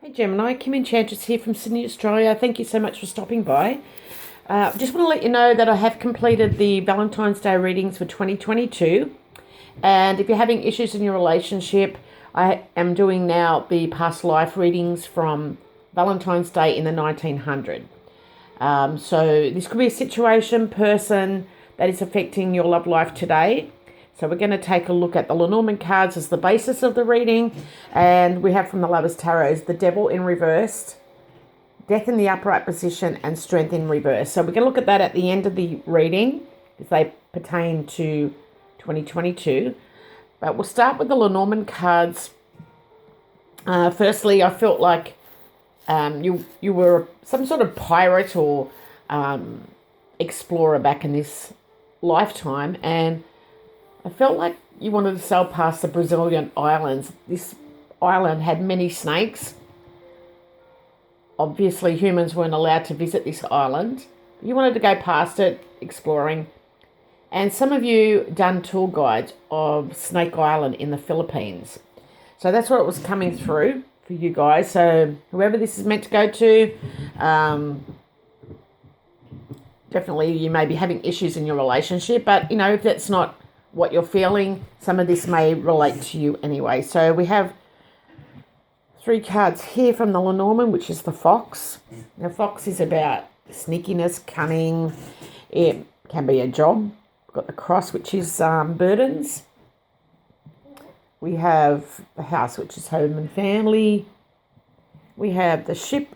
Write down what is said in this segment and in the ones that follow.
Hey Gemini, Kim Enchantress here from Sydney, Australia. Thank you so much for stopping by. Just want to let you know that I have completed the Valentine's Day readings for 2022. And if you're having issues in your relationship, I am doing now the past life readings from Valentine's Day in the 1900. So this could be a situation, person that is affecting your love life today. So we're going to take a look at the Lenormand cards as the basis of the reading. And we have from the Lovers Tarot the Devil in reversed, Death in the upright position, and Strength in reverse. So we're going to look at that at the end of the reading as they pertain to 2022. But we'll start with the Lenormand cards. Firstly, I felt like you were some sort of pirate or explorer back in this lifetime, and I felt like you wanted to sail past the Brazilian islands. This island had many snakes. Obviously, humans weren't allowed to visit this island. You wanted to go past it, exploring. And some of you done tour guides of Snake Island in the Philippines. So that's what it was coming through for you guys. So whoever this is meant to go to, definitely you may be having issues in your relationship. But, you know, if that's not what you're feeling, some of this may relate to you anyway. So we have 3 cards here from the Lenormand, which is the Fox. Now, Fox is about sneakiness, cunning. It can be a job. We've got the Cross, which is burdens. We have the House, which is home and family. We have the Ship,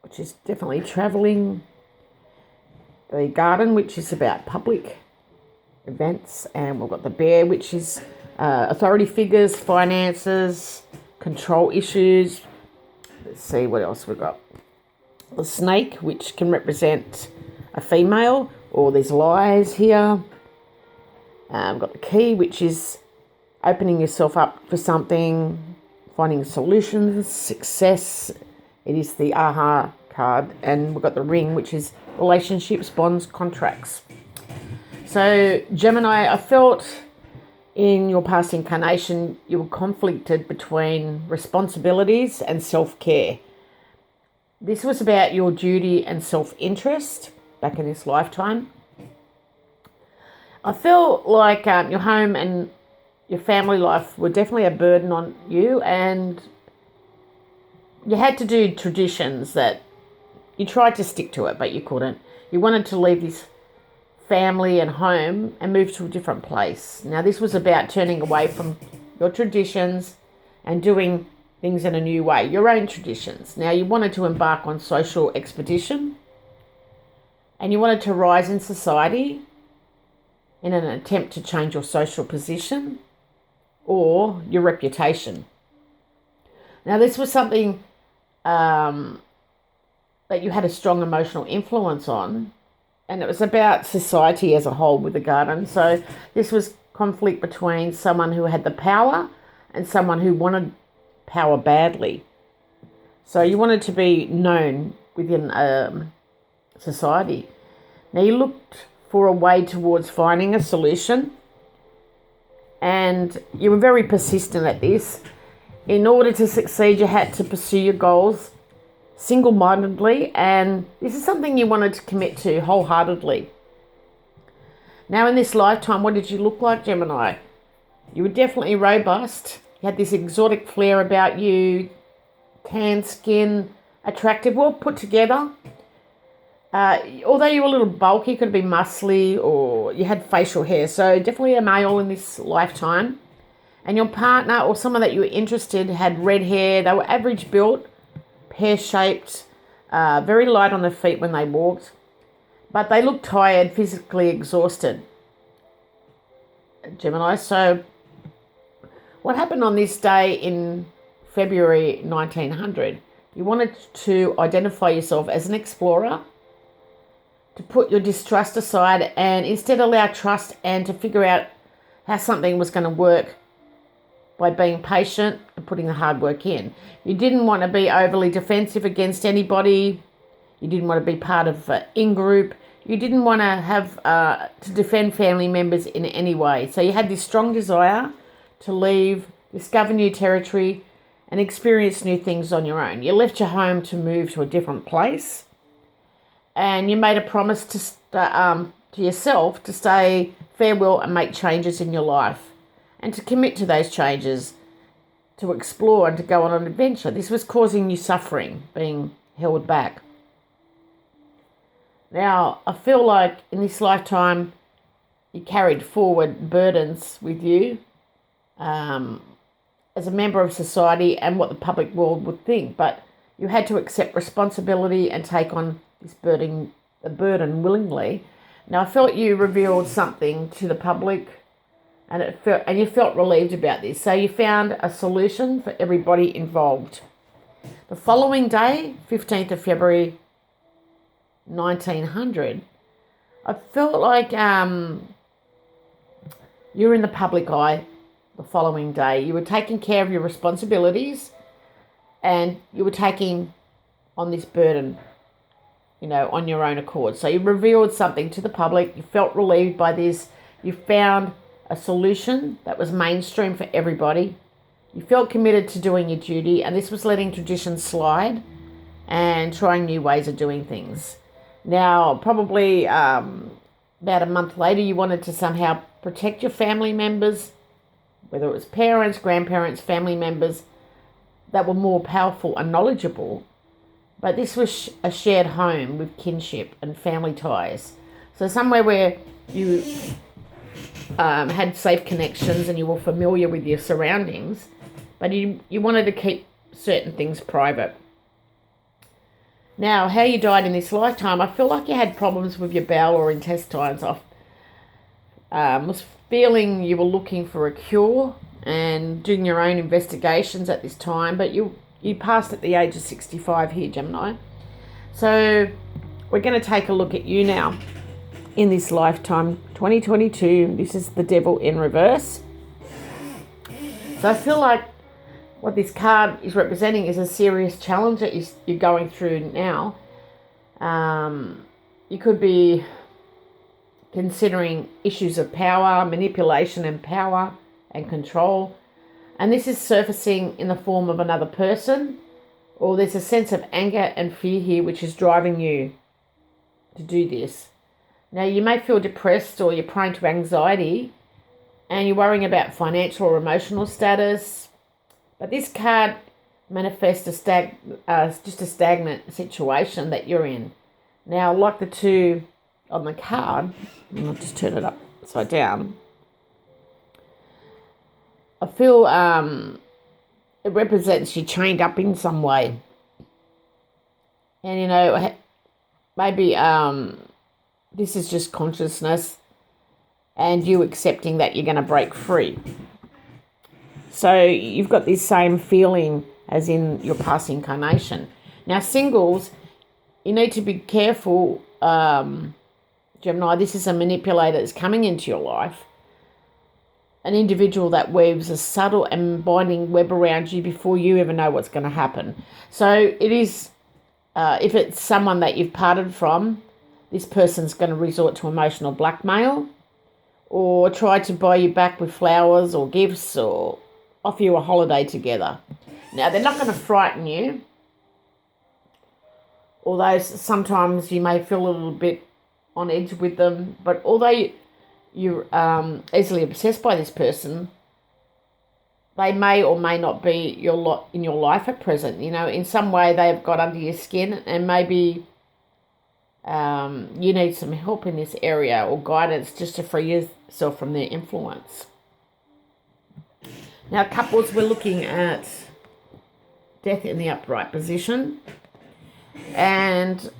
which is definitely travelling. The Garden, which is about public events, and we've got the Bear, which is authority figures, finances, control issues. Let's see what else we've got. The Snake, which can represent a female, or there's lies here. We've got the Key, which is opening yourself up for something, finding solutions, success. It is the Aha card. And we've got the Ring, which is relationships, bonds, contracts. So, Gemini, I felt in your past incarnation you were conflicted between responsibilities and self-care. This was about your duty and self-interest back in this lifetime. I felt like your home and your family life were definitely a burden on you, and you had to do traditions that you tried to stick to it, but you couldn't. You wanted to leave this family and home and move to a different place. Now, this was about turning away from your traditions and doing things in a new way, your own traditions. Now, you wanted to embark on social expedition, and you wanted to rise in society in an attempt to change your social position or your reputation. Now, this was something that you had a strong emotional influence on, and it was about society as a whole with the Garden. So this was conflict between someone who had the power and someone who wanted power badly. So you wanted to be known within society. Now, you looked for a way towards finding a solution, and you were very persistent at this. In order to succeed, you had to pursue your goals single-mindedly, and this is something you wanted to commit to wholeheartedly. Now, in this lifetime, what did you look like, Gemini? You were definitely robust. You had this exotic flair about you, tan skin, attractive, well put together. Although you were a little bulky, you could be muscly, or you had facial hair. So definitely a male in this lifetime. And your partner or someone that you were interested had red hair. They were average built, pear-shaped, very light on their feet when they walked. But they looked tired, physically exhausted, Gemini. So what happened on this day in February 1900? You wanted to identify yourself as an explorer, to put your distrust aside and instead allow trust, and to figure out how something was going to work by being patient and putting the hard work in. You didn't want to be overly defensive against anybody. You didn't want to be part of an in-group. You didn't want to have to defend family members in any way. So you had this strong desire to leave, discover new territory, and experience new things on your own. You left your home to move to a different place, and you made a promise to yourself to say farewell and make changes in your life and to commit to those changes, to explore and to go on an adventure. This was causing you suffering, being held back. Now, I feel like in this lifetime, you carried forward burdens with you as a member of society and what the public world would think, but you had to accept responsibility and take on this burden willingly. Now, I felt you revealed something to the public, and you felt relieved about this. So you found a solution for everybody involved. The following day, 15th of February, 1900, I felt like you were in the public eye the following day. You were taking care of your responsibilities, and you were taking on this burden, on your own accord. So you revealed something to the public. You felt relieved by this. You found a solution that was mainstream for everybody. You felt committed to doing your duty, and this was letting tradition slide and trying new ways of doing things. Now, probably about a month later, you wanted to somehow protect your family members, whether it was parents, grandparents, family members that were more powerful and knowledgeable. But this was a shared home with kinship and family ties. So somewhere where you had safe connections and you were familiar with your surroundings, but you wanted to keep certain things private. Now, how you died in this lifetime, I feel like you had problems with your bowel or intestines. I was feeling you were looking for a cure and doing your own investigations at this time, but you passed at the age of 65 here, Gemini. So we're going to take a look at you now in this lifetime, 2022. This is the Devil in reverse. So I feel like what this card is representing is a serious challenge that you're going through now. You could be considering issues of power, manipulation and power and control. And this is surfacing in the form of another person, or there's a sense of anger and fear here which is driving you to do this. Now, you may feel depressed, or you're prone to anxiety, and you're worrying about financial or emotional status. But this card manifests just a stagnant situation that you're in. Now, like the two on the card, and I'll just turn it upside down, I feel it represents you chained up in some way. And, maybe this is just consciousness and you accepting that you're going to break free. So you've got this same feeling as in your past incarnation. Now, singles, you need to be careful, Gemini. This is a manipulator that's coming into your life. An individual that weaves a subtle and binding web around you before you ever know what's going to happen. So it is, if it's someone that you've parted from, this person's going to resort to emotional blackmail or try to buy you back with flowers or gifts or offer you a holiday together. Now, they're not going to frighten you, although sometimes you may feel a little bit on edge with them. But although you're easily obsessed by this person, they may or may not be in your life at present. In some way they've got under your skin, and maybe you need some help in this area or guidance just to free yourself from their influence. Now, couples, we're looking at death in the upright position, and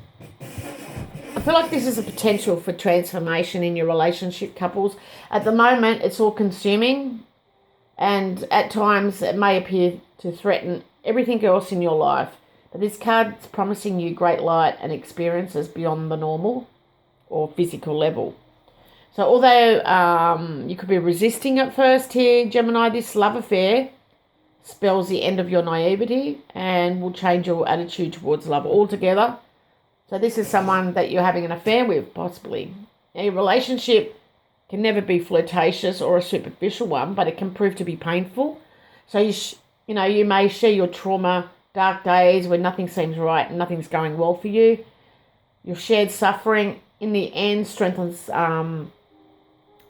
I feel like this is a potential for transformation in your relationship, couples. At the moment, it's all consuming, and at times it may appear to threaten everything else in your life. But this card is promising you great light and experiences beyond the normal or physical level. So although you could be resisting at first here, Gemini, this love affair spells the end of your naivety and will change your attitude towards love altogether. So this is someone that you're having an affair with, possibly. Now, your relationship can never be flirtatious or a superficial one, but it can prove to be painful. So You may share your trauma, dark days when nothing seems right and nothing's going well for you. Your shared suffering, in the end, strengthens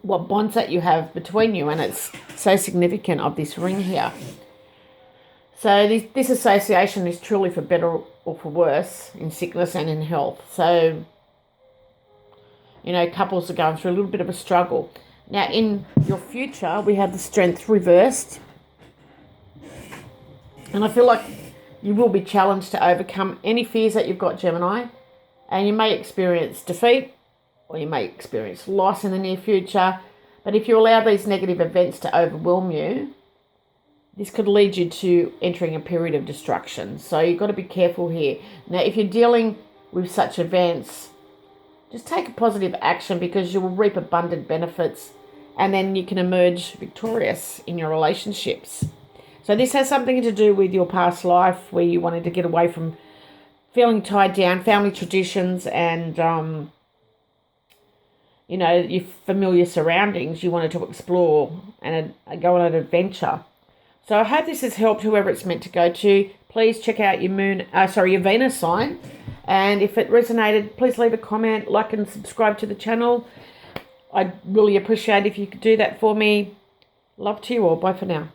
what bonds that you have between you, and it's so significant of this ring here. So this association is truly for better or for worse, in sickness and in health. So, couples are going through a little bit of a struggle. Now, in your future, we have the Strength reversed. And I feel like you will be challenged to overcome any fears that you've got, Gemini. And you may experience defeat, or you may experience loss in the near future. But if you allow these negative events to overwhelm you, this could lead you to entering a period of destruction. So you've got to be careful here. Now, if you're dealing with such events, just take a positive action, because you will reap abundant benefits, and then you can emerge victorious in your relationships. So this has something to do with your past life, where you wanted to get away from feeling tied down, family traditions, and your familiar surroundings. You wanted to explore and go on an adventure. So I hope this has helped whoever it's meant to go to. Please check out your your Venus sign. And if it resonated, please leave a comment, like and subscribe to the channel. I'd really appreciate if you could do that for me. Love to you all. Bye for now.